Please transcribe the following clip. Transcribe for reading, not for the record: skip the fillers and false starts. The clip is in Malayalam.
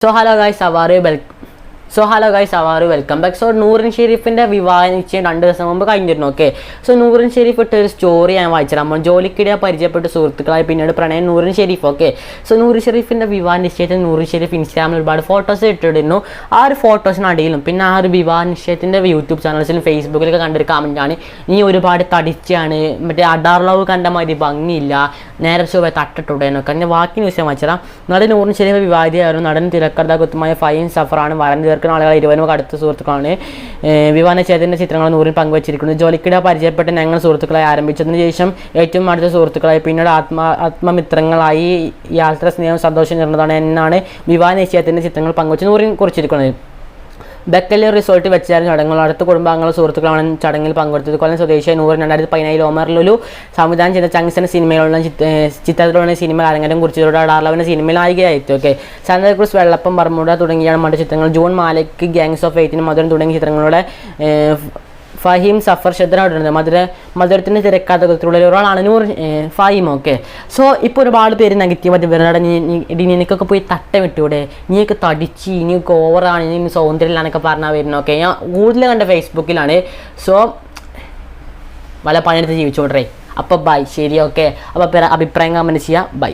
So hello guys, how are you? Welcome back. So Noorin ഷെരീഫിൻ്റെ വിവാഹ നിശ്ചയം 2 ദിവസം മുമ്പ് കഴിഞ്ഞിരുന്നു. ഓക്കെ, സോ നൂറിൻ ഷെരീഫ് ഇട്ട ഒരു സ്റ്റോറി ഞാൻ വായിച്ചത്. നമ്മൾ ജോലിക്കിടെ പരിചയപ്പെട്ട സുഹൃത്തുക്കളായി പിന്നീട് പ്രണയം നൂറിൻ ഷെരീഫ്. ഓക്കെ, സോ നൂറിൻ ഷെരീഫിൻ്റെ വിവാഹ നിശ്ചയത്തിൽ നൂറിൻ ഷെരീഫ് ഇൻസ്റ്റാഗ്രാമിൽ ഒരുപാട് ഫോട്ടോസ് ഇട്ടിരുന്നു. ആ ഒരു ഫോട്ടോസിനടിയിലും പിന്നെ ആ ഒരു വിവാഹ നിശ്ചയത്തിൻ്റെ യൂട്യൂബ് ചാനൽസിലും ഫേസ്ബുക്കിലൊക്കെ കണ്ടൊരു കമൻറ്റാണ്, നീ ഒരുപാട് തടിച്ചാണ്, മറ്റേ അഡാർ ലവ് കണ്ട മാതിരി ഭംഗിയില്ല, നേരെ ചൊവ്വേ തട്ടിട്ടുടേനൊക്കെ. ഞാൻ ബാക്കി ന്യൂസ് ഞാൻ വായിച്ചതാണ്. നടൻ നൂറിൻ ഷെരീഫ് വിവാഹിതയായിരുന്നു. നടൻ തിരക്കഥാകൃത്തുമായ ഫൈൻ സഫറാണ്. വരൻ ചേർക്കുന്ന ആളുകൾ 20 അടുത്ത സുഹൃത്തുക്കളാണ്. വിവാഹ നിശ്ചയത്തിൻ്റെ ചിത്രങ്ങൾ നൂറിൻ പങ്കുവച്ചിരിക്കുന്നത്. ജോലിക്കിടെ പരിചയപ്പെട്ട് ഞങ്ങൾ സുഹൃത്തുക്കളായി ആരംഭിച്ചതിന് ശേഷം ഏറ്റവും അടുത്ത സുഹൃത്തുക്കളായി പിന്നീട് ആത്മമിത്രങ്ങളായി യാത്ര സ്നേഹം സന്തോഷം നിറഞ്ഞതാണ് എന്നാണ് വിവാഹ നിശ്ചയത്തിൻ്റെ ചിത്രങ്ങൾ പങ്കുവച്ച് നൂറിൻ കുറിച്ചിരിക്കുന്നത്. ബെക്കലിൽ റിസോർട്ട് വെച്ചായിരുന്നു ചടങ്ങുകൾ. അടുത്ത കുടുംബാംഗങ്ങളും സുഹൃത്തുക്കളാണ് ചടങ്ങിൽ പങ്കെടുത്തത്. കൊല്ലം സ്വദേശിയായ നൂറിൻ 2017 ഒമർ ലുലു സംവിധാനം ചെയ്ത ചങ്സൺ സിനിമയിലുള്ള ചിത്രത്തിലുള്ള സിനിമ അരങ്ങേറ്റം കുറിച്ചതോടെ അഡാർലവിൻ്റെ സിനിമയിൽ നായികയായിരുന്നു. ഓക്കെ, സാന്താക്രൂസ്, വെള്ളപ്പം, ബർമുഡ തുടങ്ങിയാണ് മറ്റു ചിത്രങ്ങൾ. ജൂൺ മാലിക്, ഗ്യാങ്സ് ഓഫ് എയ്റ്റിന് മധുരം തുടങ്ങിയ ചിത്രങ്ങളുടെ ഫഹീം സഫർ ശ്രദ്ധനായിട്ടുണ്ട്. മധുരത്തിൻ്റെ തിരക്കഥാകൃത്തുള്ള ഒരാളാണ് ഫഹീം. ഓക്കെ, സോ ഇപ്പോൾ ഒരുപാട് പേര് നെഗറ്റീവായിട്ട് വരുന്നവിടെ നിനക്കൊക്കെ പോയി തട്ട വിട്ടൂടെ, നീയൊക്കെ തടിച്ച്, ഇനിയൊക്കെ ഓവറാണ്, ഇനി സൗന്ദര്യമില്ലാന്നൊക്കെ പറഞ്ഞാൽ വരുന്നത്. ഓക്കെ, ഞാൻ കൂടുതൽ കണ്ട ഫേസ്ബുക്കിലാണ്. സോ വല്ല പണിയെടുത്ത് ജീവിച്ചോട്ടെ. അപ്പോൾ ബൈ, ശരി. ഓക്കെ, അപ്പോൾ അഭിപ്രായം കമൻറ്റ് ചെയ്യുക. ബൈ.